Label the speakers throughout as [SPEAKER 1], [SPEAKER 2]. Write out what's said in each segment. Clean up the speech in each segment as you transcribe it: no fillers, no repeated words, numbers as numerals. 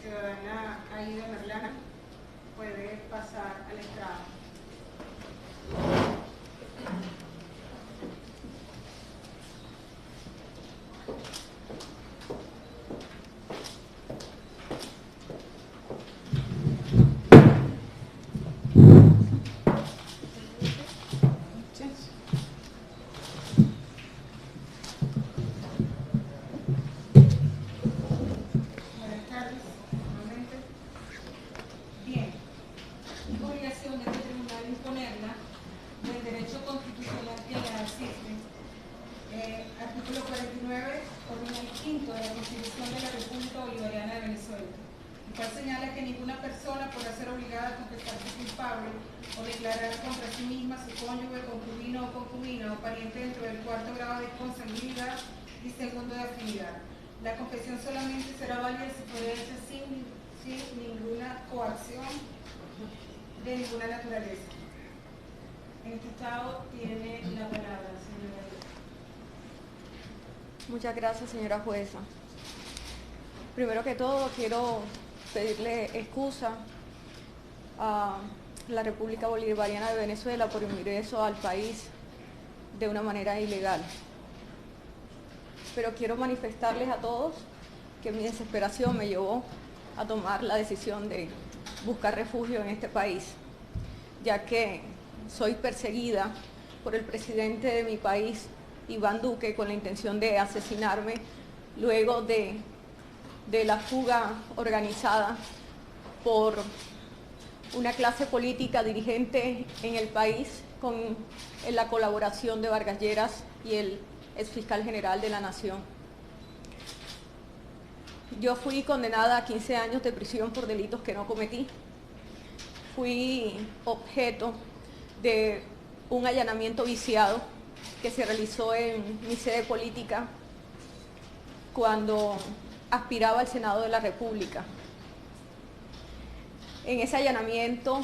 [SPEAKER 1] ciudadana Aida Merlana puede pasar al estrado. Artículo 49, ordinal quinto de la Constitución de la República Bolivariana de Venezuela, el cual señala que ninguna persona podrá ser obligada a confesarse culpable o declarar contra sí misma, su cónyuge, concubino o concubina o pariente dentro del cuarto grado de consanguinidad y segundo de afinidad. La confesión solamente será válida si puede hecha sin ninguna coacción de ninguna naturaleza. En este estado tiene la palabra, señora.
[SPEAKER 2] Muchas gracias, señora jueza. Primero que todo, quiero pedirle excusa a la República Bolivariana de Venezuela por mi ingreso al país de una manera ilegal. Pero quiero manifestarles a todos que mi desesperación me llevó a tomar la decisión de buscar refugio en este país, ya que soy perseguida por el presidente de mi país, Iván Duque, con la intención de asesinarme luego de la fuga organizada por una clase política dirigente en el país en la colaboración de Vargas Lleras y el exfiscal general de la Nación. Yo fui condenada a 15 años de prisión por delitos que no cometí. Fui objeto de un allanamiento viciado que se realizó en mi sede política cuando aspiraba al Senado de la República. En ese allanamiento,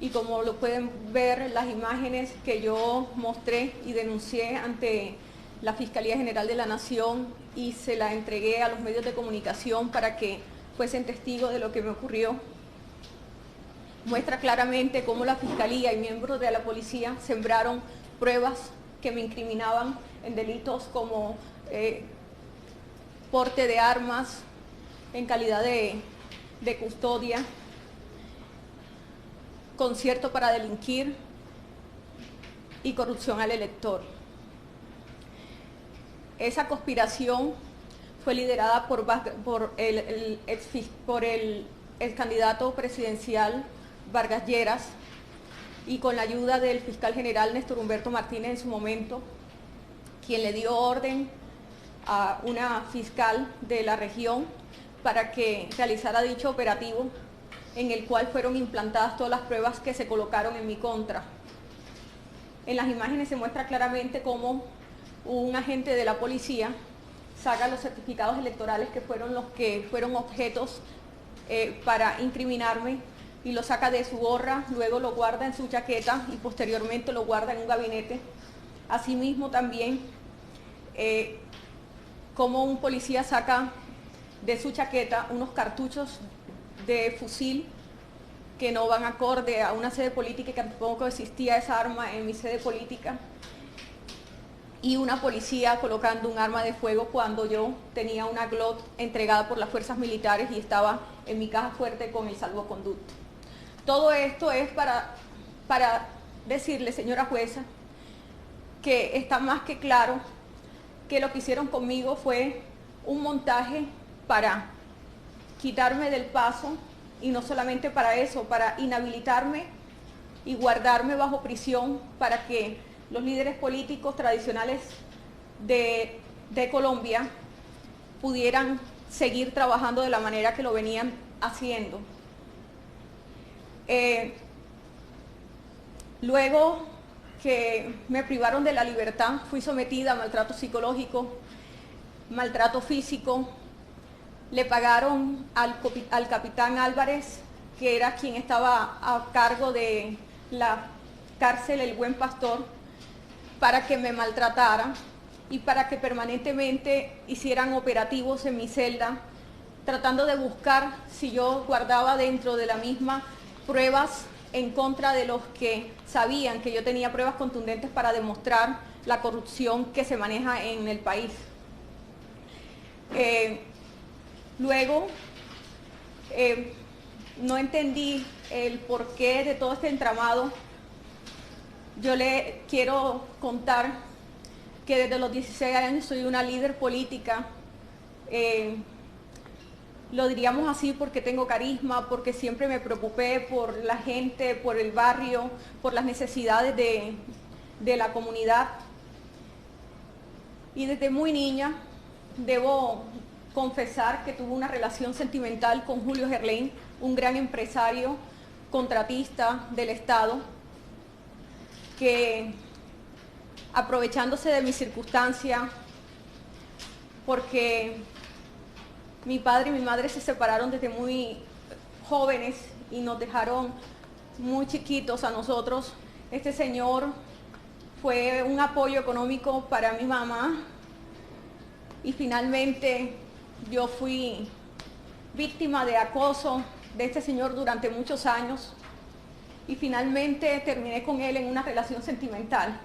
[SPEAKER 2] y como lo pueden ver las imágenes que yo mostré y denuncié ante la Fiscalía General de la Nación y se la entregué a los medios de comunicación para que fuesen testigos de lo que me ocurrió, muestra claramente cómo la Fiscalía y miembros de la policía sembraron pruebas que me incriminaban en delitos como porte de armas en calidad de custodia, concierto para delinquir y corrupción al elector. Esa conspiración fue liderada por el candidato presidencial Vargas Lleras y con la ayuda del fiscal general Néstor Humberto Martínez en su momento, quien le dio orden a una fiscal de la región para que realizara dicho operativo, en el cual fueron implantadas todas las pruebas que se colocaron en mi contra. En las imágenes se muestra claramente cómo un agente de la policía saca los certificados electorales que fueron objetos para incriminarme y lo saca de su gorra, luego lo guarda en su chaqueta y posteriormente lo guarda en un gabinete. Asimismo también como un policía saca de su chaqueta unos cartuchos de fusil que no van acorde a una sede política y que tampoco existía esa arma en mi sede política, y una policía colocando un arma de fuego cuando yo tenía una Glock entregada por las fuerzas militares y estaba en mi caja fuerte con el salvoconducto. Todo esto es para decirle, señora jueza, que está más que claro que lo que hicieron conmigo fue un montaje para quitarme del paso, y no solamente para eso, para inhabilitarme y guardarme bajo prisión para que los líderes políticos tradicionales de Colombia pudieran seguir trabajando de la manera que lo venían haciendo. Luego que me privaron de la libertad, fui sometida a maltrato psicológico, maltrato físico. Le pagaron al capitán Álvarez, que era quien estaba a cargo de la cárcel El Buen Pastor, para que me maltratara y para que permanentemente hicieran operativos en mi celda tratando de buscar si yo guardaba dentro de la misma pruebas en contra de los que sabían que yo tenía pruebas contundentes para demostrar la corrupción que se maneja en el país. Luego, no entendí el porqué de todo este entramado. Yo le quiero contar que desde los 16 años soy una líder política. Lo diríamos así porque tengo carisma, porque siempre me preocupé por la gente, por el barrio, por las necesidades de la comunidad. Y desde muy niña debo confesar que tuve una relación sentimental con Julio Gerlain, un gran empresario, contratista del Estado, que aprovechándose de mi circunstancia, porque mi padre y mi madre se separaron desde muy jóvenes y nos dejaron muy chiquitos a nosotros, este señor fue un apoyo económico para mi mamá y finalmente yo fui víctima de acoso de este señor durante muchos años y finalmente terminé con él en una relación sentimental.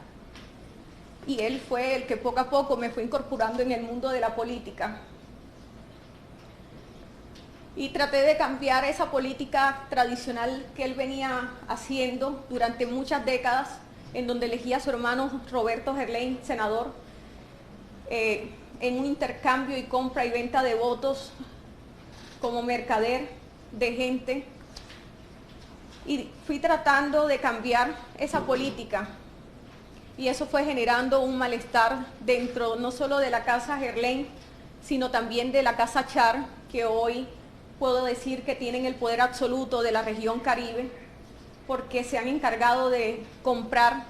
[SPEAKER 2] Y él fue el que poco a poco me fue incorporando en el mundo de la política. Y traté de cambiar esa política tradicional que él venía haciendo durante muchas décadas, en donde elegía a su hermano Roberto Gerlain, senador, en un intercambio y compra y venta de votos como mercader de gente. Y fui tratando de cambiar esa política. Y eso fue generando un malestar dentro no solo de la Casa Gerlain, sino también de la Casa Char, que hoy puedo decir que tienen el poder absoluto de la región Caribe, porque se han encargado de comprar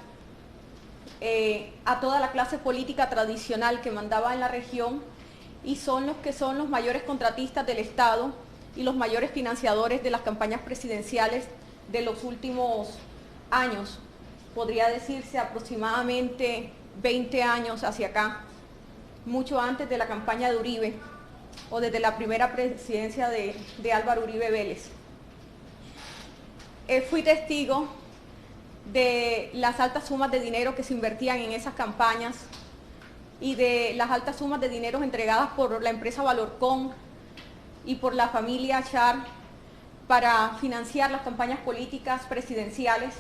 [SPEAKER 2] a toda la clase política tradicional que mandaba en la región y son los que son los mayores contratistas del Estado y los mayores financiadores de las campañas presidenciales de los últimos años. Podría decirse aproximadamente 20 años hacia acá, mucho antes de la campaña de Uribe o desde la primera presidencia de Álvaro Uribe Vélez. Fui testigo de las altas sumas de dinero que se invertían en esas campañas y de las altas sumas de dinero entregadas por la empresa Valorcon y por la familia Char para financiar las campañas políticas presidenciales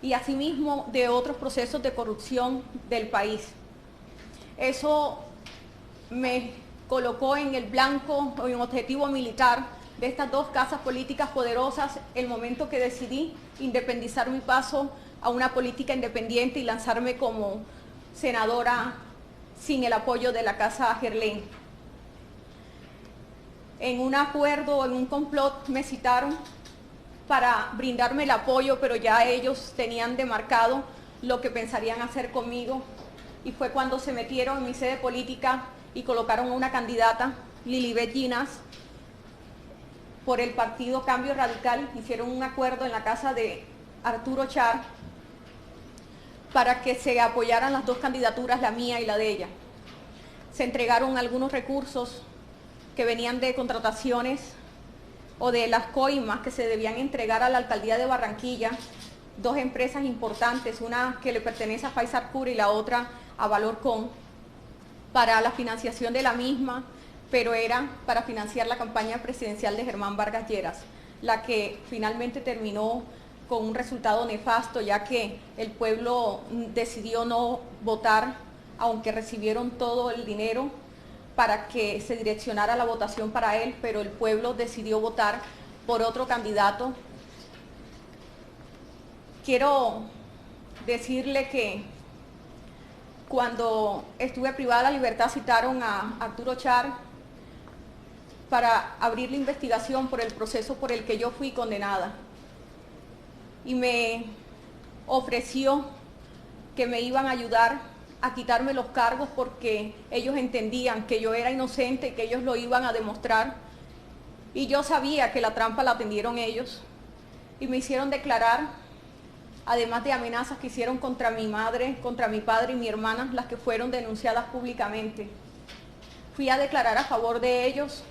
[SPEAKER 2] y asimismo de otros procesos de corrupción del país. Eso me colocó en el blanco o en objetivo militar de estas dos casas políticas poderosas el momento que decidí independizar mi paso a una política independiente y lanzarme como senadora sin el apoyo de la Casa Gerlain. En un acuerdo, en un complot, me citaron para brindarme el apoyo, pero ya ellos tenían demarcado lo que pensarían hacer conmigo y fue cuando se metieron en mi sede política y colocaron a una candidata, Lilibet Ginás, por el partido Cambio Radical. Hicieron un acuerdo en la casa de Arturo Char para que se apoyaran las dos candidaturas, la mía y la de ella. Se entregaron algunos recursos que venían de contrataciones o de las coimas que se debían entregar a la alcaldía de Barranquilla, dos empresas importantes, una que le pertenece a Faisal Cura y la otra a Valorcon, para la financiación de la misma, pero era para financiar la campaña presidencial de Germán Vargas Lleras, la que finalmente terminó con un resultado nefasto, ya que el pueblo decidió no votar, aunque recibieron todo el dinero para que se direccionara la votación para él, pero el pueblo decidió votar por otro candidato. Quiero decirle que cuando estuve privada de la libertad citaron a Arturo Char para abrir la investigación por el proceso por el que yo fui condenada. Y me ofreció que me iban a ayudar a quitarme los cargos porque ellos entendían que yo era inocente y que ellos lo iban a demostrar. Y yo sabía que la trampa la tendieron ellos y me hicieron declarar, además de amenazas que hicieron contra mi madre, contra mi padre y mi hermana, las que fueron denunciadas públicamente. Fui a declarar a favor de ellos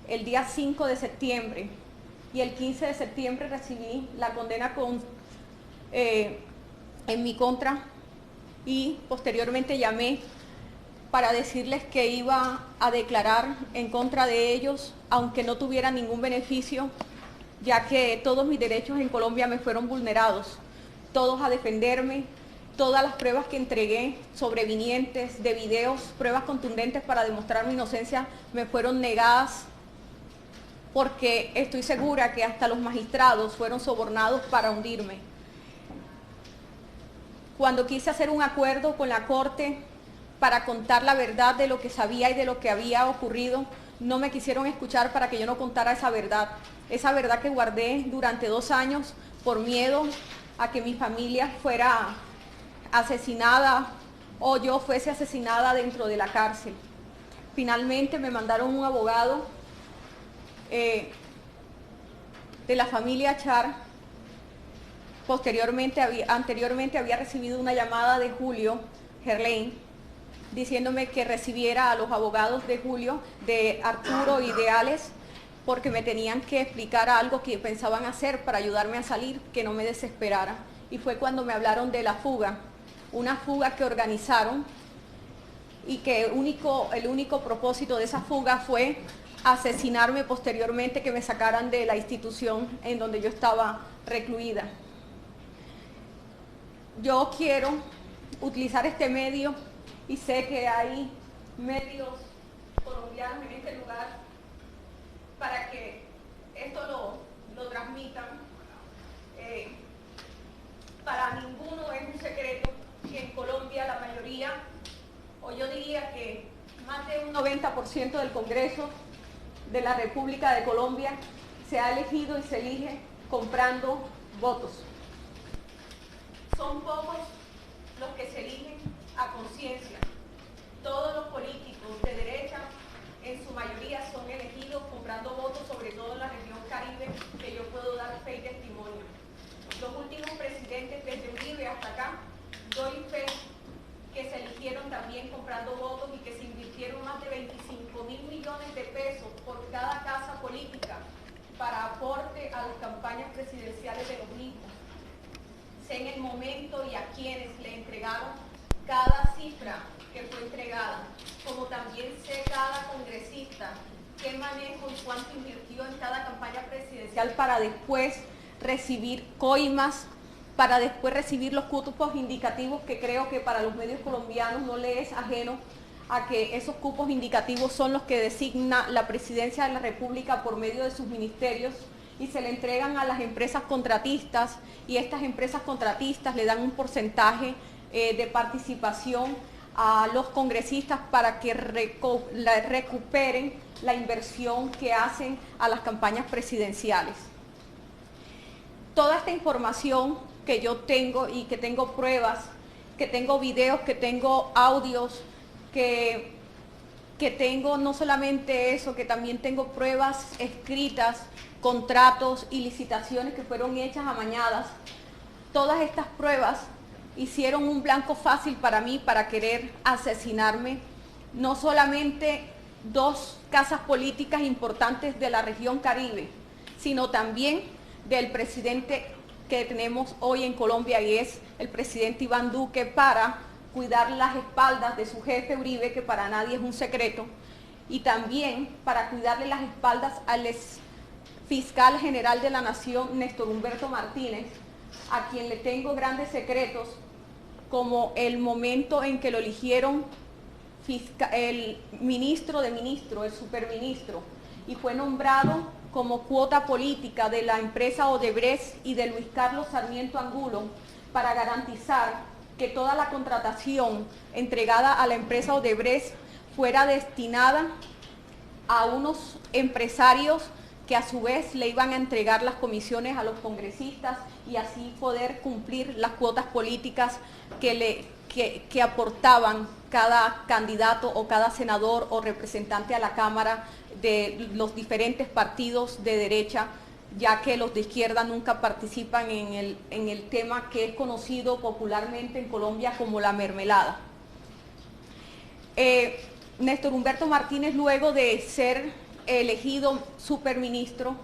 [SPEAKER 2] el día 5 de septiembre y el 15 de septiembre recibí la condena en mi contra y posteriormente llamé para decirles que iba a declarar en contra de ellos, aunque no tuviera ningún beneficio, ya que todos mis derechos en Colombia me fueron vulnerados, todos a defenderme, todas las pruebas que entregué sobrevinientes de videos, pruebas contundentes para demostrar mi inocencia, me fueron negadas, porque estoy segura que hasta los magistrados fueron sobornados para hundirme. Cuando quise hacer un acuerdo con la Corte para contar la verdad de lo que sabía y de lo que había ocurrido, no me quisieron escuchar para que yo no contara esa verdad que guardé durante 2 años por miedo a que mi familia fuera asesinada o yo fuese asesinada dentro de la cárcel. Finalmente me mandaron un abogado de la familia Char. Anteriormente había recibido una llamada de Julio Gerlain diciéndome que recibiera a los abogados de Julio, de Arturo y de Alex, porque me tenían que explicar algo que pensaban hacer para ayudarme a salir, que no me desesperara. Y fue cuando me hablaron de la fuga, una fuga que organizaron y que el único propósito de esa fuga fue asesinarme posteriormente, que me sacaran de la institución en donde yo estaba recluida. Yo quiero utilizar este medio y sé que hay medios colombianos en este lugar para que esto lo transmitan. Para ninguno es un secreto que en Colombia la mayoría, o yo diría que más de un 90% del Congreso de la República de Colombia se ha elegido y se elige comprando votos. Son pocos los que se eligen a conciencia. Todos los políticos de derecha, en su mayoría, son elegidos comprando votos, sobre todo en la región Caribe, que yo puedo dar fe y testimonio. Los últimos presidentes, desde Uribe hasta acá, doy fe que se eligieron también comprando votos y que se invirtieron más de 25.000 millones de pesos por cada casa política para aporte a las campañas presidenciales de los mismos. Sé en el momento y a quienes le entregaron cada cifra que fue entregada, como también sé cada congresista qué manejo y cuánto invirtió en cada campaña presidencial para después recibir coimas, para después recibir los cupos indicativos, que creo que para los medios colombianos no les es ajeno a que esos cupos indicativos son los que designa la Presidencia de la República por medio de sus ministerios y se le entregan a las empresas contratistas, y estas empresas contratistas le dan un porcentaje de participación a los congresistas para que recuperen la inversión que hacen a las campañas presidenciales. Toda esta información que yo tengo y que tengo pruebas, que tengo videos, que tengo audios, que tengo no solamente eso, que también tengo pruebas escritas, contratos y licitaciones que fueron hechas amañadas. Todas estas pruebas hicieron un blanco fácil para mí para querer asesinarme. No solamente 2 casas políticas importantes de la región Caribe, sino también del presidente que tenemos hoy en Colombia, y es el presidente Iván Duque, para cuidar las espaldas de su jefe Uribe, que para nadie es un secreto, y también para cuidarle las espaldas al fiscal general de la Nación, Néstor Humberto Martínez, a quien le tengo grandes secretos, como el momento en que lo eligieron el ministro de ministros, el superministro, y fue nombrado como cuota política de la empresa Odebrecht y de Luis Carlos Sarmiento Angulo, para garantizar que toda la contratación entregada a la empresa Odebrecht fuera destinada a unos empresarios que a su vez le iban a entregar las comisiones a los congresistas y así poder cumplir las cuotas políticas que aportaban cada candidato o cada senador o representante a la Cámara de los diferentes partidos de derecha, ya que los de izquierda nunca participan en el tema que es conocido popularmente en Colombia como la mermelada. Néstor Humberto Martínez, luego de ser elegido superministro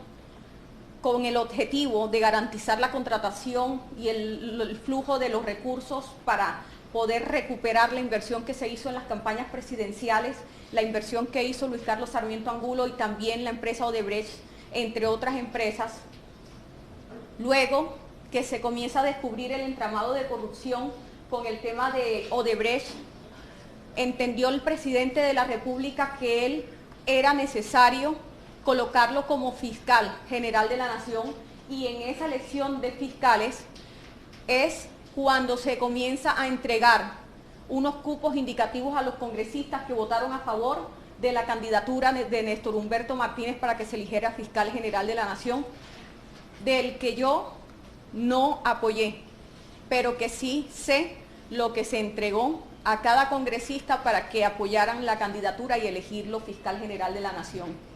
[SPEAKER 2] con el objetivo de garantizar la contratación y el flujo de los recursos para poder recuperar la inversión que se hizo en las campañas presidenciales, la inversión que hizo Luis Carlos Sarmiento Angulo y también la empresa Odebrecht, entre otras empresas. Luego que se comienza a descubrir el entramado de corrupción con el tema de Odebrecht, entendió el presidente de la República que él era necesario colocarlo como fiscal general de la Nación, y en esa elección de fiscales es cuando se comienza a entregar unos cupos indicativos a los congresistas que votaron a favor de la candidatura de Néstor Humberto Martínez para que se eligiera fiscal general de la Nación, del que yo no apoyé, pero que sí sé lo que se entregó a cada congresista para que apoyaran la candidatura y elegirlo fiscal general de la Nación.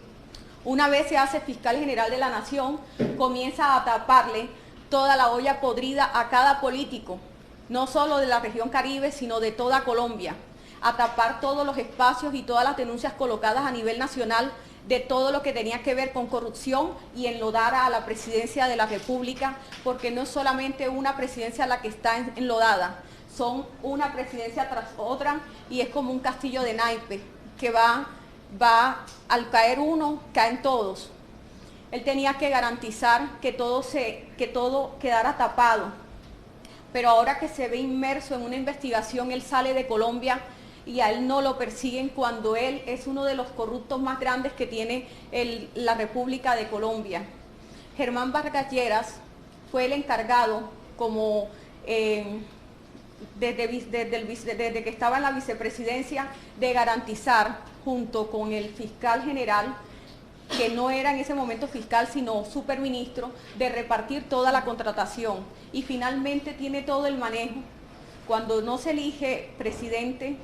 [SPEAKER 2] Una vez se hace fiscal general de la Nación, comienza a taparle toda la olla podrida a cada político, no solo de la región Caribe, sino de toda Colombia, a tapar todos los espacios y todas las denuncias colocadas a nivel nacional de todo lo que tenía que ver con corrupción y enlodar a la presidencia de la República, porque no es solamente una presidencia la que está enlodada, son una presidencia tras otra y es como un castillo de naipes que va al caer uno, caen todos. Él tenía que garantizar que todo quedara tapado, pero ahora que se ve inmerso en una investigación, él sale de Colombia y a él no lo persiguen cuando él es uno de los corruptos más grandes que tiene la República de Colombia. Germán Vargas Lleras fue el encargado, como desde que estaba en la vicepresidencia, de garantizar, junto con el fiscal general, que no era en ese momento fiscal sino superministro, de repartir toda la contratación, y finalmente tiene todo el manejo. Cuando no se elige presidente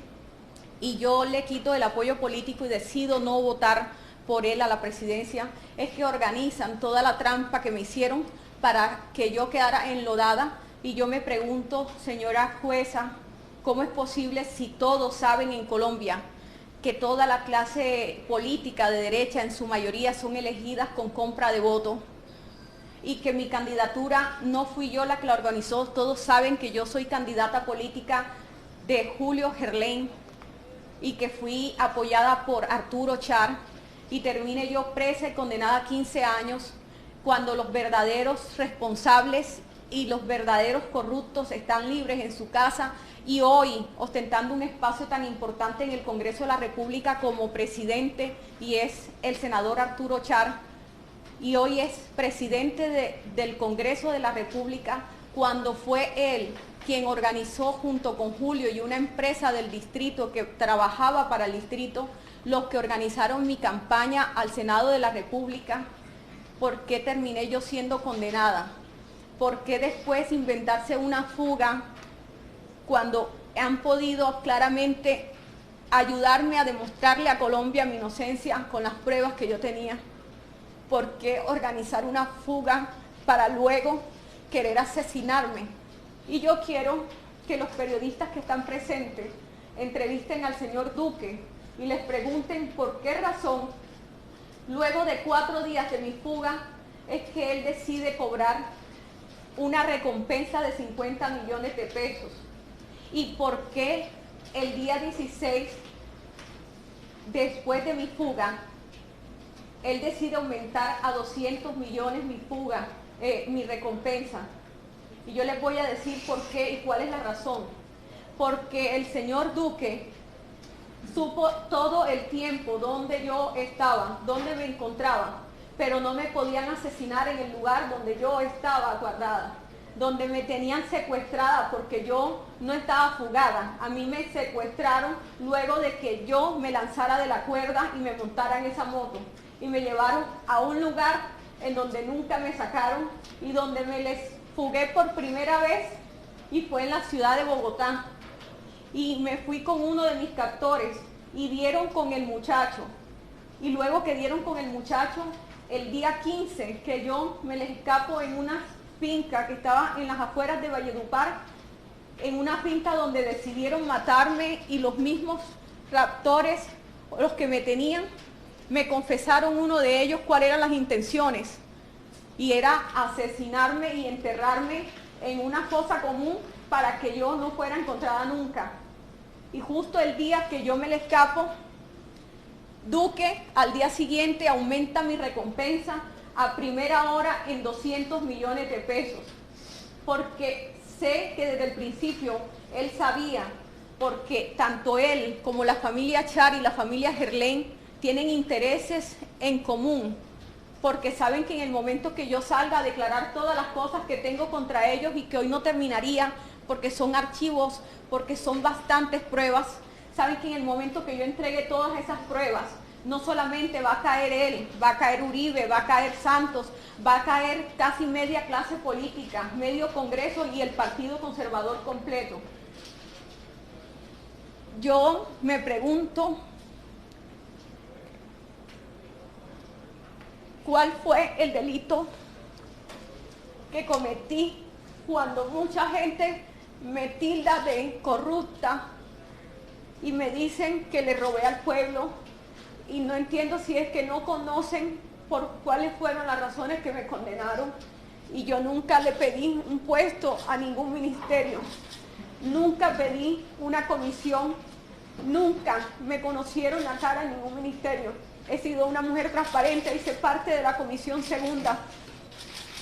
[SPEAKER 2] y yo le quito el apoyo político y decido no votar por él a la presidencia, es que organizan toda la trampa que me hicieron para que yo quedara enlodada. Y yo me pregunto, señora jueza, ¿cómo es posible, si todos saben en Colombia que toda la clase política de derecha en su mayoría son elegidas con compra de votos, y que mi candidatura no fui yo la que la organizó? Todos saben que yo soy candidata política de Julio Gerlain y que fui apoyada por Arturo Char, y termine yo presa y condenada a 15 años cuando los verdaderos responsables y los verdaderos corruptos están libres en su casa, y hoy ostentando un espacio tan importante en el Congreso de la República como presidente, y es el senador Arturo Char, y hoy es presidente del Congreso de la República, cuando fue él quien organizó junto con Julio y una empresa del distrito que trabajaba para el distrito, los que organizaron mi campaña al Senado de la República. ¿Por qué terminé yo siendo condenada? ¿Por qué después inventarse una fuga cuando han podido claramente ayudarme a demostrarle a Colombia mi inocencia con las pruebas que yo tenía? ¿Por qué organizar una fuga para luego querer asesinarme? Y yo quiero que los periodistas que están presentes entrevisten al señor Duque y les pregunten por qué razón, luego de 4 días de mi fuga, es que él decide cobrar una recompensa de 50 millones de pesos. ¿Y por qué el día 16, después de mi fuga, él decide aumentar a 200 millones mi recompensa? Y yo les voy a decir por qué y cuál es la razón. Porque el señor Duque supo todo el tiempo dónde yo estaba, dónde me encontraba, pero no me podían asesinar en el lugar donde yo estaba guardada, donde me tenían secuestrada, porque yo no estaba fugada. A mí me secuestraron luego de que yo me lanzara de la cuerda y me montara en esa moto, y me llevaron a un lugar en donde nunca me sacaron y donde me les fugué por primera vez, y fue en la ciudad de Bogotá. Y me fui con uno de mis captores y dieron con el muchacho, y luego que dieron con el muchacho, el día 15 que yo me les escapo en una finca que estaba en las afueras de Valledupar, en una finca donde decidieron matarme, y los mismos raptores, los que me tenían, me confesaron uno de ellos cuáles eran las intenciones, y era asesinarme y enterrarme en una fosa común para que yo no fuera encontrada nunca. Y justo el día que yo me le escapo, Duque al día siguiente aumenta mi recompensa a primera hora en 200 millones de pesos, porque sé que desde el principio él sabía, porque tanto él como la familia Char y la familia Gerlain tienen intereses en común, porque saben que en el momento que yo salga a declarar todas las cosas que tengo contra ellos y que hoy no terminaría, porque son archivos, porque son bastantes pruebas, saben que en el momento que yo entregue todas esas pruebas, no solamente va a caer él, va a caer Uribe, va a caer Santos, va a caer casi media clase política, medio Congreso y el Partido Conservador completo. Yo me pregunto, ¿cuál fue el delito que cometí cuando mucha gente me tilda de corrupta y me dicen que le robé al pueblo? Y no entiendo si es que no conocen por cuáles fueron las razones que me condenaron. Y yo nunca le pedí un puesto a ningún ministerio, nunca pedí una comisión, nunca me conocieron la cara en ningún ministerio. He sido una mujer transparente, hice parte de la Comisión Segunda.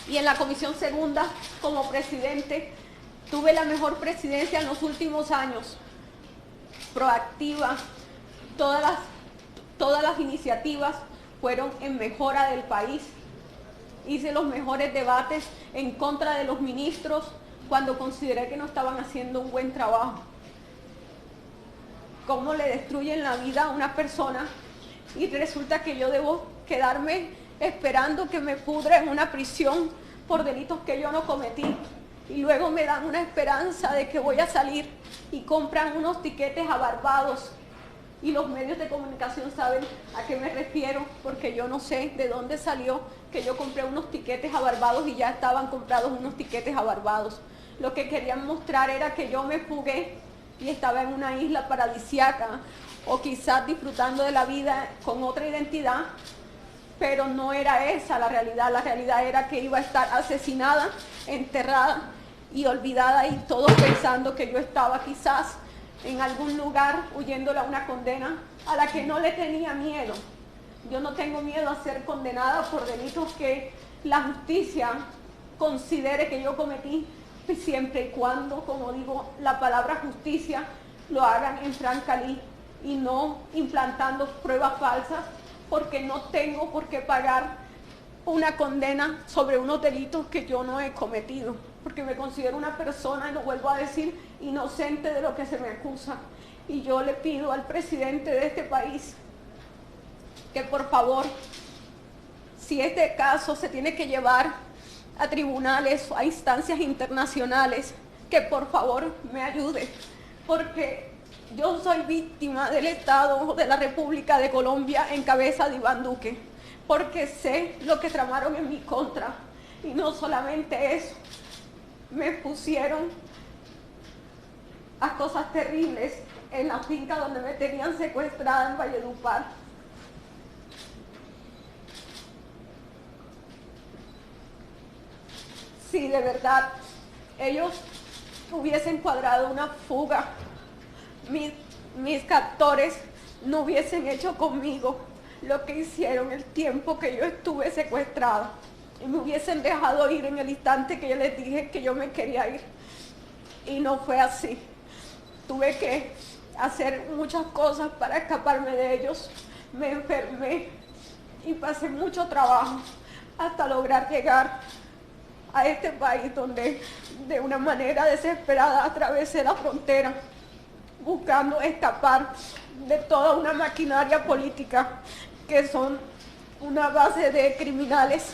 [SPEAKER 2] Y en la Comisión Segunda, como presidente, tuve la mejor presidencia en los últimos años. Proactiva, todas las iniciativas fueron en mejora del país. Hice los mejores debates en contra de los ministros cuando consideré que no estaban haciendo un buen trabajo. ¿Cómo le destruyen la vida a una persona? Y resulta que yo debo quedarme esperando que me pudra en una prisión por delitos que yo no cometí. Y luego me dan una esperanza de que voy a salir y compran unos tiquetes a Barbados. Y los medios de comunicación saben a qué me refiero, porque yo no sé de dónde salió que yo compré unos tiquetes a Barbados y ya estaban comprados unos tiquetes a Barbados. Lo que querían mostrar era que yo me fugué y estaba en una isla paradisíaca, o quizás disfrutando de la vida con otra identidad, pero no era esa la realidad era que iba a estar asesinada, enterrada y olvidada, y todos pensando que yo estaba quizás en algún lugar huyéndole a una condena a la que no le tenía miedo. Yo no tengo miedo a ser condenada por delitos que la justicia considere que yo cometí, siempre y cuando, como digo, la palabra justicia lo hagan en franca ley y no implantando pruebas falsas, porque no tengo por qué pagar una condena sobre unos delitos que yo no he cometido, porque me considero una persona, y lo vuelvo a decir, inocente de lo que se me acusa. Y yo le pido al presidente de este país que por favor, si este caso se tiene que llevar a tribunales o a instancias internacionales, que por favor me ayude, porque yo soy víctima del Estado de la República de Colombia en cabeza de Iván Duque, porque sé lo que tramaron en mi contra. Y no solamente eso, me pusieron a cosas terribles en la finca donde me tenían secuestrada en Valledupar. Si de verdad ellos hubiesen cuadrado una fuga, mis captores no hubiesen hecho conmigo lo que hicieron el tiempo que yo estuve secuestrada, y me hubiesen dejado ir en el instante que yo les dije que yo me quería ir. Y no fue así. Tuve que hacer muchas cosas para escaparme de ellos. Me enfermé y pasé mucho trabajo hasta lograr llegar a este país, donde de una manera desesperada atravesé la frontera buscando escapar de toda una maquinaria política que son una base de criminales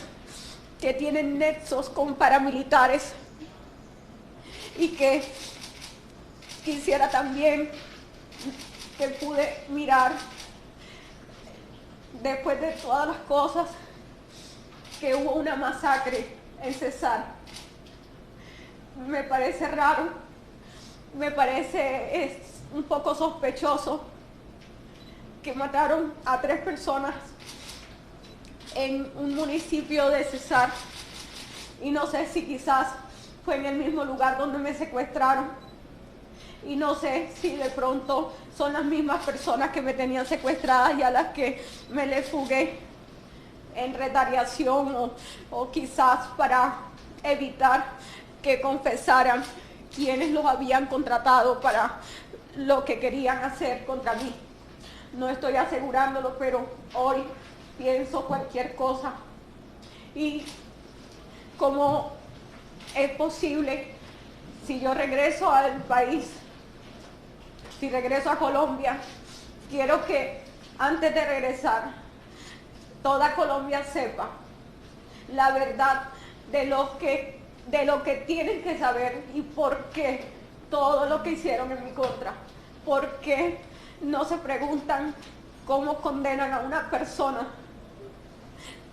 [SPEAKER 2] que tienen nexos con paramilitares, y que quisiera también que pude mirar, después de todas las cosas, que hubo una masacre en Cesar. Me parece raro, me parece un poco sospechoso que mataron a 3 personas en un municipio de Cesar, y no sé si quizás fue en el mismo lugar donde me secuestraron, y no sé si de pronto son las mismas personas que me tenían secuestradas y a las que me les fugué en retaliación o quizás para evitar que confesaran quienes los habían contratado para lo que querían hacer contra mí. No estoy asegurándolo, pero hoy pienso cualquier cosa. Y cómo es posible, si yo regreso al país, si regreso a Colombia, quiero que antes de regresar, toda Colombia sepa la verdad de lo que tienen que saber y por qué todo lo que hicieron en mi contra. ¿Por qué no se preguntan cómo condenan a una persona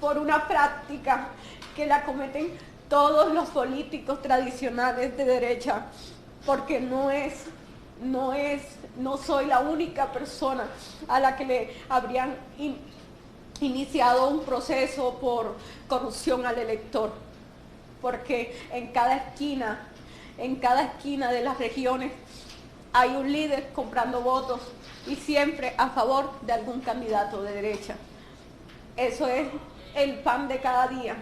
[SPEAKER 2] por una práctica que la cometen todos los políticos tradicionales de derecha? Porque no soy la única persona a la que le habrían iniciado un proceso por corrupción al elector, porque en cada esquina de las regiones hay un líder comprando votos y siempre a favor de algún candidato de derecha. Eso es el pan de cada día.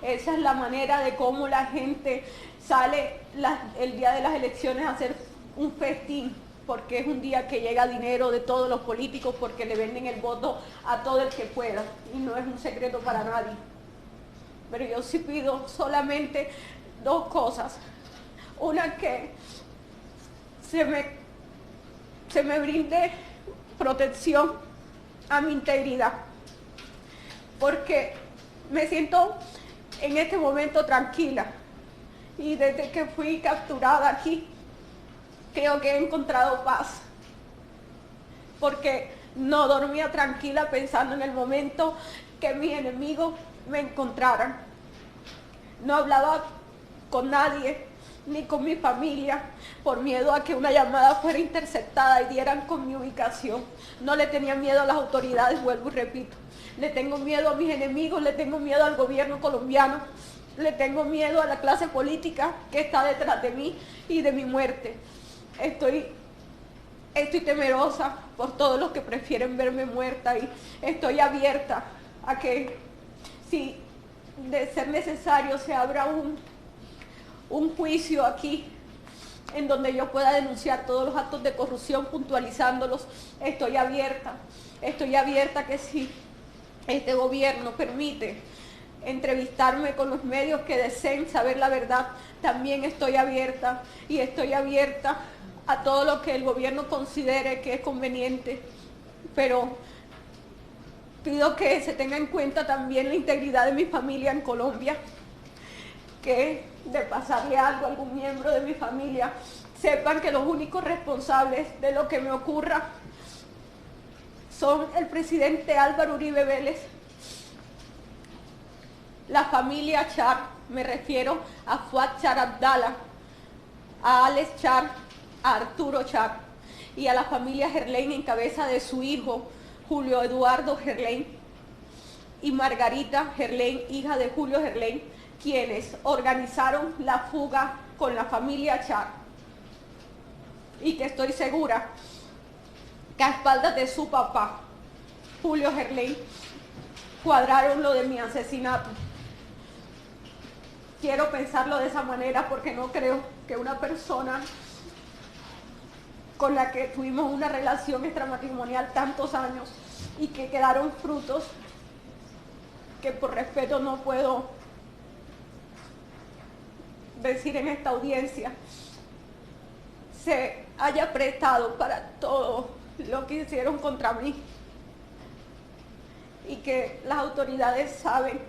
[SPEAKER 2] Esa es la manera de cómo la gente sale el día de las elecciones a hacer un festín, porque es un día que llega dinero de todos los políticos, porque le venden el voto a todo el que pueda, y no es un secreto para nadie. Pero yo sí pido solamente dos cosas. Una, que se me brinde protección a mi integridad, porque me siento en este momento tranquila, y desde que fui capturada aquí, creo que he encontrado paz, porque no dormía tranquila pensando en el momento que mis enemigos me encontraran. No hablaba con nadie, ni con mi familia, por miedo a que una llamada fuera interceptada y dieran con mi ubicación. No le tenía miedo a las autoridades, vuelvo y repito. Le tengo miedo a mis enemigos, le tengo miedo al gobierno colombiano, le tengo miedo a la clase política que está detrás de mí y de mi muerte. Estoy temerosa por todos los que prefieren verme muerta, y estoy abierta a que, si de ser necesario, se abra un juicio aquí en donde yo pueda denunciar todos los actos de corrupción, puntualizándolos. Estoy abierta que si este gobierno permite entrevistarme con los medios que deseen saber la verdad, también estoy abierta, y estoy abierta a todo lo que el gobierno considere que es conveniente, pero pido que se tenga en cuenta también la integridad de mi familia en Colombia, que de pasarle algo a algún miembro de mi familia, sepan que los únicos responsables de lo que me ocurra son el presidente Álvaro Uribe Vélez, la familia Char, me refiero a Fuad Char Abdala, a Alex Char, a Arturo Char, y a la familia Gerlain en cabeza de su hijo Julio Eduardo Gerlain y Margarita Gerlain, hija de Julio Gerlain, quienes organizaron la fuga con la familia Char, y que estoy segura que a espaldas de su papá, Julio Gerlain, cuadraron lo de mi asesinato. Quiero pensarlo de esa manera, porque no creo que una persona con la que tuvimos una relación extramatrimonial tantos años y que quedaron frutos que por respeto no puedo decir en esta audiencia, se haya prestado para todo lo que hicieron contra mí, y que las autoridades saben,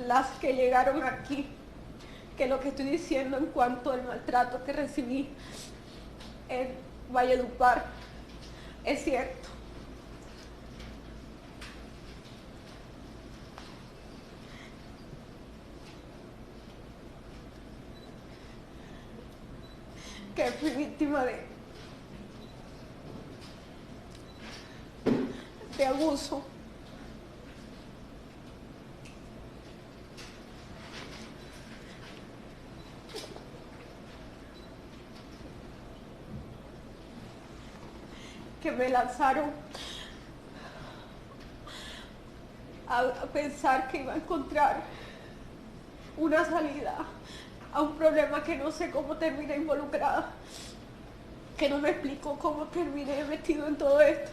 [SPEAKER 2] las que llegaron aquí, que lo que estoy diciendo en cuanto al maltrato que recibí en Valledupar es cierto. Que fui víctima de abuso, que me lanzaron a pensar que iba a encontrar una salida a un problema que no sé cómo terminé involucrada, que no me explicó cómo terminé metido en todo esto.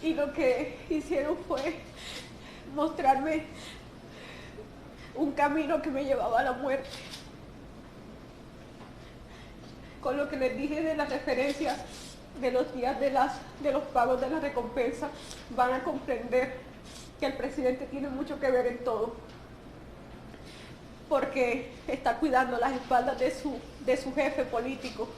[SPEAKER 2] Y lo que hicieron fue mostrarme un camino que me llevaba a la muerte. Con lo que les dije de las referencias de los días de los pagos de la recompensa, van a comprender que el presidente tiene mucho que ver en todo, porque está cuidando las espaldas de su jefe político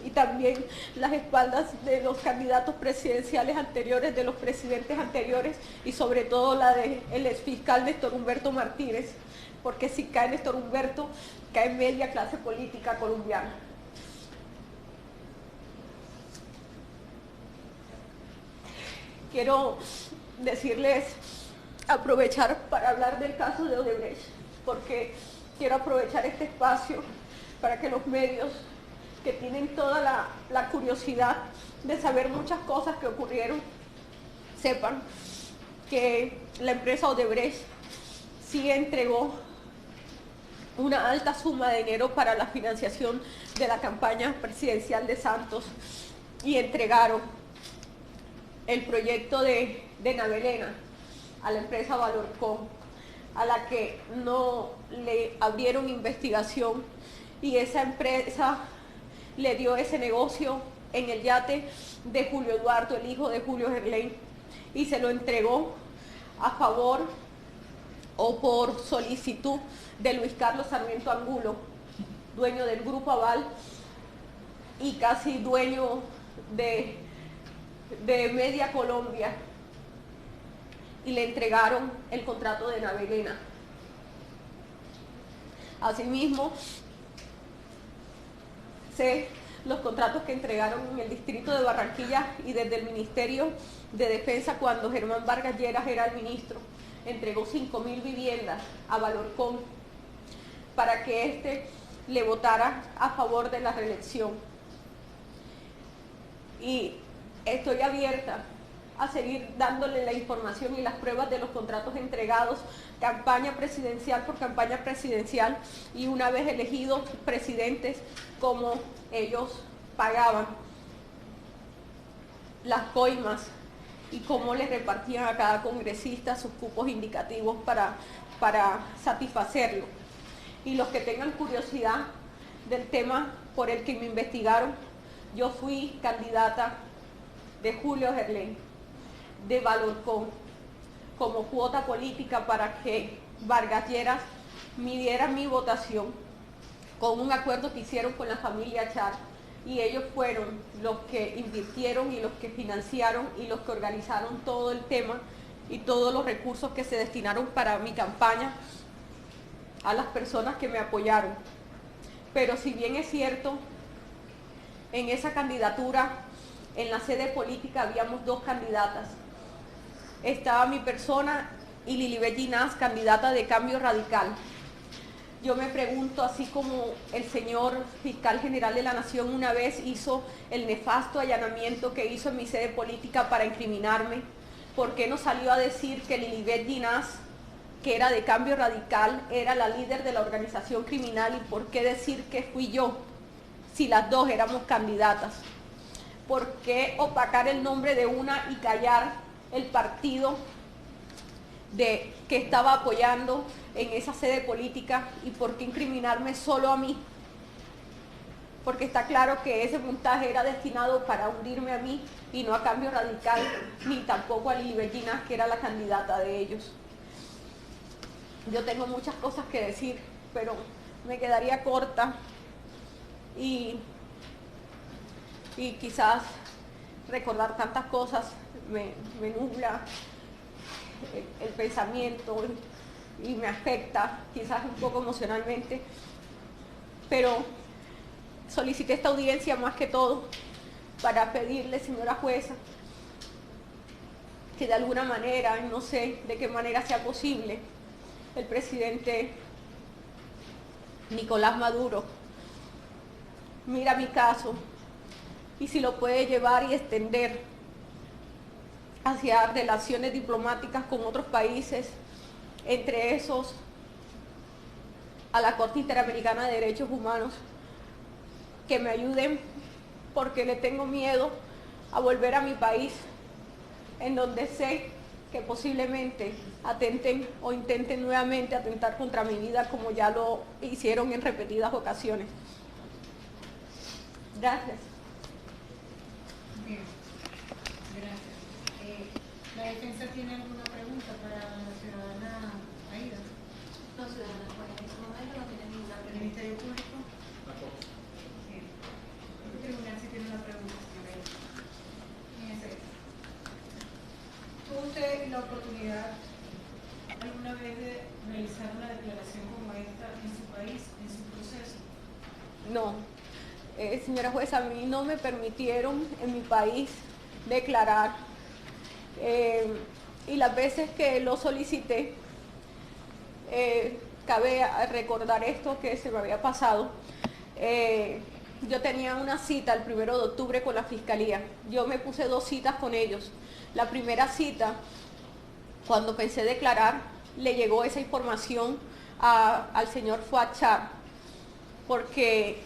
[SPEAKER 2] y también las espaldas de los candidatos presidenciales anteriores, de los presidentes anteriores, y sobre todo la del exfiscal Néstor Humberto Martínez, porque si cae Néstor Humberto, cae media clase política colombiana. Quiero decirles, aprovechar para hablar del caso de Odebrecht, porque quiero aprovechar este espacio para que los medios que tienen toda la curiosidad de saber muchas cosas que ocurrieron, sepan que la empresa Odebrecht sí entregó una alta suma de dinero para la financiación de la campaña presidencial de Santos, y entregaron el proyecto de Navelena a la empresa Valorcom, a la que no le abrieron investigación, y esa empresa le dio ese negocio en el yate de Julio Eduardo, el hijo de Julio Gerlain, y se lo entregó a favor o por solicitud de Luis Carlos Sarmiento Angulo, dueño del Grupo Aval y casi dueño de Media Colombia, y le entregaron el contrato de Navelena. Asimismo, sé los contratos que entregaron en el distrito de Barranquilla y desde el Ministerio de Defensa, cuando Germán Vargas Lleras era el ministro, entregó 5.000 viviendas a Valorcom para que éste le votara a favor de la reelección. Y estoy abierta a seguir dándole la información y las pruebas de los contratos entregados, campaña presidencial por campaña presidencial, y una vez elegidos presidentes, cómo ellos pagaban las coimas y cómo les repartían a cada congresista sus cupos indicativos para satisfacerlo. Y los que tengan curiosidad del tema por el que me investigaron, yo fui candidata de Julio Gerlain, de Valorcom, como cuota política para que Vargas Lleras midiera mi votación, con un acuerdo que hicieron con la familia Char, y ellos fueron los que invirtieron y los que financiaron y los que organizaron todo el tema y todos los recursos que se destinaron para mi campaña a las personas que me apoyaron. Pero si bien es cierto, en esa candidatura, en la sede política, habíamos dos candidatas. Estaba mi persona y Lilibet Ginás, candidata de Cambio Radical. Yo me pregunto, así como el señor fiscal general de la Nación una vez hizo el nefasto allanamiento que hizo en mi sede política para incriminarme, ¿por qué no salió a decir que Lilibet Ginás, que era de Cambio Radical, era la líder de la organización criminal? ¿Y por qué decir que fui yo, si las dos éramos candidatas? ¿Por qué opacar el nombre de una y callar el partido que estaba apoyando en esa sede política? ¿Y por qué incriminarme solo a mí? Porque está claro que ese montaje era destinado para hundirme a mí y no a Cambio Radical, ni tampoco a Lilibet Ginás, que era la candidata de ellos. Yo tengo muchas cosas que decir, pero me quedaría corta y quizás recordar tantas cosas me nubla el pensamiento y me afecta quizás un poco emocionalmente, pero solicité esta audiencia más que todo para pedirle, señora jueza, que de alguna manera, no sé de qué manera sea posible, el presidente Nicolás Maduro mira mi caso y si lo puede llevar y extender hacia relaciones diplomáticas con otros países, entre esos a la Corte Interamericana de Derechos Humanos, que me ayuden porque le tengo miedo a volver a mi país, en donde sé que posiblemente atenten o intenten nuevamente atentar contra mi vida como ya lo hicieron en repetidas ocasiones. Gracias.
[SPEAKER 1] Bien, gracias. ¿La defensa tiene alguna pregunta para la ciudadana Aida?
[SPEAKER 3] No, ciudadana, bueno, en este momento no tiene ninguna
[SPEAKER 1] ¿El
[SPEAKER 3] pregunta.
[SPEAKER 1] Ministerio Público? Bien. El tribunal sí tiene una pregunta, señora Aida. Fíjense. ¿Tuvo usted la oportunidad alguna vez de realizar una declaración como esta en su país, en su proceso?
[SPEAKER 2] No, señora jueza, a mí no me permitieron en mi país declarar, y las veces que lo solicité, cabe recordar esto que se me había pasado. Yo tenía una cita el 1 de octubre con la Fiscalía. Yo me puse 2 citas con ellos. La primera cita, cuando pensé declarar, le llegó esa información al señor Fuad Char, porque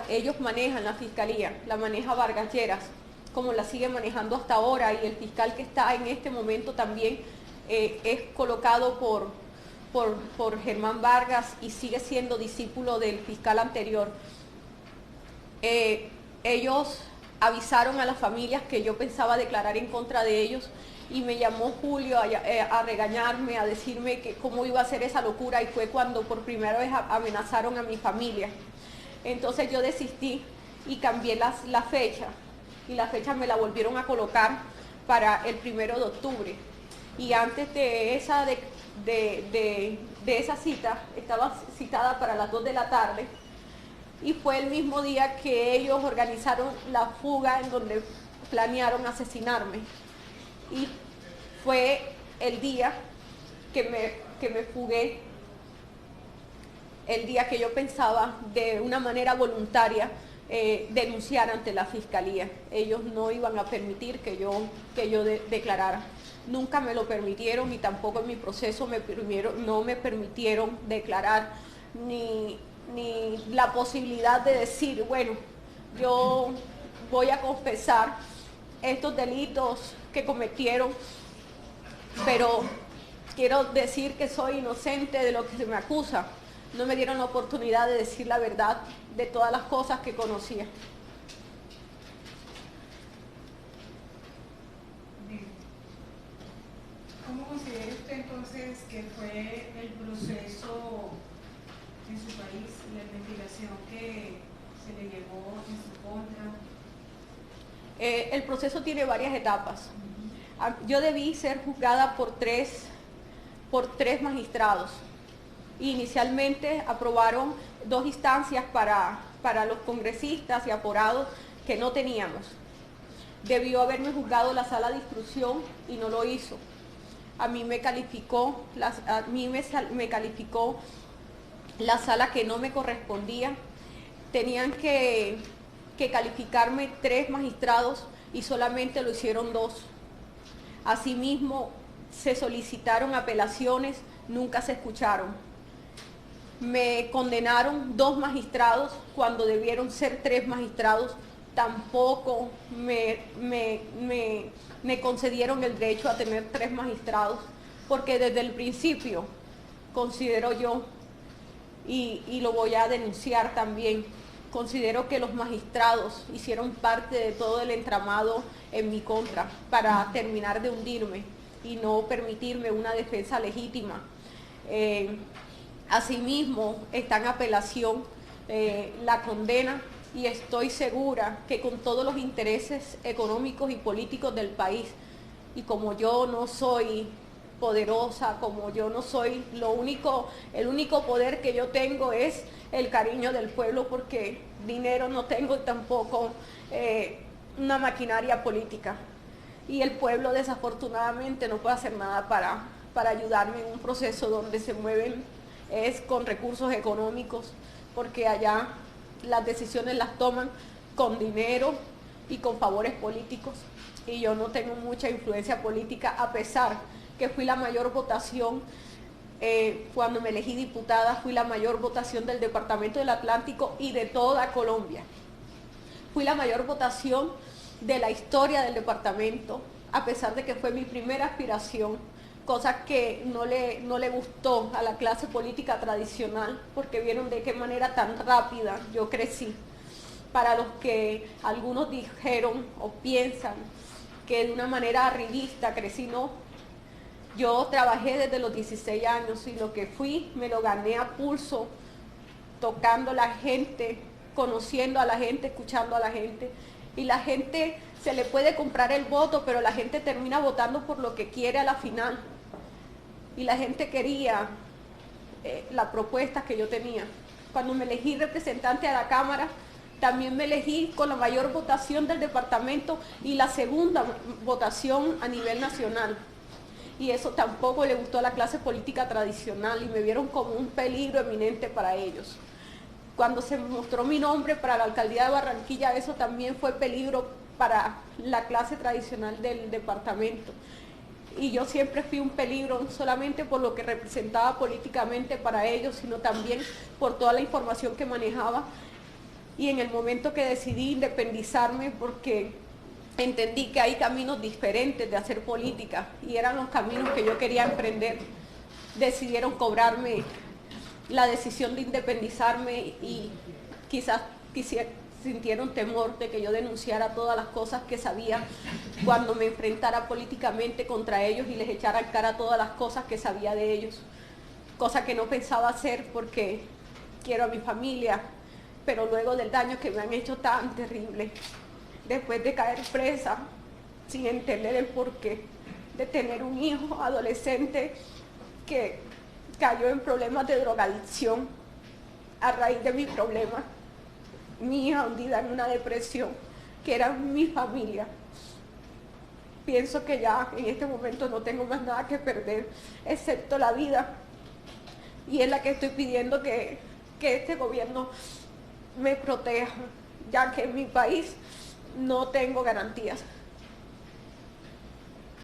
[SPEAKER 2] ellos manejan la Fiscalía, la maneja Vargas Lleras, como la sigue manejando hasta ahora, y el fiscal que está en este momento también es colocado por Germán Vargas y sigue siendo discípulo del fiscal anterior. Ellos avisaron a las familias que yo pensaba declarar en contra de ellos, y me llamó Julio a regañarme, a decirme que cómo iba a hacer esa locura, y fue cuando por primera vez amenazaron a mi familia. Entonces yo desistí y cambié la fecha, y la fecha me la volvieron a colocar para el 1 de octubre. Y antes de esa, de esa cita, estaba citada para las 2 de la tarde, y fue el mismo día que ellos organizaron la fuga en donde planearon asesinarme. Y fue el día que me fugué, el día que yo pensaba de una manera voluntaria denunciar ante la Fiscalía. Ellos no iban a permitir que yo declarara. Nunca me lo permitieron, y tampoco en mi proceso no me permitieron declarar, ni la posibilidad de decir, bueno, yo voy a confesar estos delitos que cometieron, pero quiero decir que soy inocente de lo que se me acusa. No me dieron la oportunidad de decir la verdad de todas las cosas que conocía.
[SPEAKER 1] Bien. ¿Cómo considera usted entonces que fue el proceso en su país, la investigación que se le llevó en su contra?
[SPEAKER 2] El proceso tiene varias etapas. Yo debí ser juzgada por tres magistrados. Inicialmente aprobaron 2 instancias para los congresistas y aforados que no teníamos. Debió haberme juzgado la sala de instrucción y no lo hizo. A mí me calificó la sala que no me correspondía. Tenían que calificarme 3 magistrados y solamente lo hicieron 2. Asimismo, se solicitaron apelaciones, nunca se escucharon. Me condenaron 2 magistrados cuando debieron ser 3 magistrados. Tampoco me concedieron el derecho a tener 3 magistrados, porque desde el principio considero yo, y lo voy a denunciar también, considero que los magistrados hicieron parte de todo el entramado en mi contra para terminar de hundirme y no permitirme una defensa legítima. Asimismo, está en apelación la condena, y estoy segura que con todos los intereses económicos y políticos del país, y como yo no soy poderosa, como yo no soy el único poder que yo tengo es el cariño del pueblo, porque dinero no tengo, y tampoco una maquinaria política, y el pueblo desafortunadamente no puede hacer nada para ayudarme en un proceso donde se mueven es con recursos económicos, porque allá las decisiones las toman con dinero y con favores políticos, y yo no tengo mucha influencia política, a pesar que fui la mayor votación. Cuando me elegí diputada, fui la mayor votación del Departamento del Atlántico y de toda Colombia. Fui la mayor votación de la historia del departamento, a pesar de que fue mi primera aspiración, cosa que no le gustó a la clase política tradicional, porque vieron de qué manera tan rápida yo crecí. Para los que algunos dijeron o piensan que de una manera arribista crecí, no. Yo trabajé desde los 16 años y lo que fui me lo gané a pulso, tocando a la gente, conociendo a la gente, escuchando a la gente. Y la gente se le puede comprar el voto, pero la gente termina votando por lo que quiere a la final. Y la gente quería las propuestas que yo tenía. Cuando me elegí representante a la Cámara, también me elegí con la mayor votación del departamento y la segunda votación a nivel nacional. Y eso tampoco le gustó a la clase política tradicional y me vieron como un peligro eminente para ellos. Cuando se mostró mi nombre para la alcaldía de Barranquilla, eso también fue peligro para la clase tradicional del departamento. Y yo siempre fui un peligro, no solamente por lo que representaba políticamente para ellos, sino también por toda la información que manejaba. Y en el momento que decidí independizarme, porque entendí que hay caminos diferentes de hacer política y eran los caminos que yo quería emprender, decidieron cobrarme la decisión de independizarme y quizás sintieron temor de que yo denunciara todas las cosas que sabía cuando me enfrentara políticamente contra ellos y les echara en cara todas las cosas que sabía de ellos, cosa que no pensaba hacer porque quiero a mi familia, pero luego del daño que me han hecho tan terrible, después de caer presa, sin entender el porqué, de tener un hijo adolescente que cayó en problemas de drogadicción a raíz de mi problema, mi hija hundida en una depresión, que era mi familia. Pienso que ya en este momento no tengo más nada que perder, excepto la vida, y es la que estoy pidiendo que este gobierno me proteja, ya que en mi país no tengo garantías.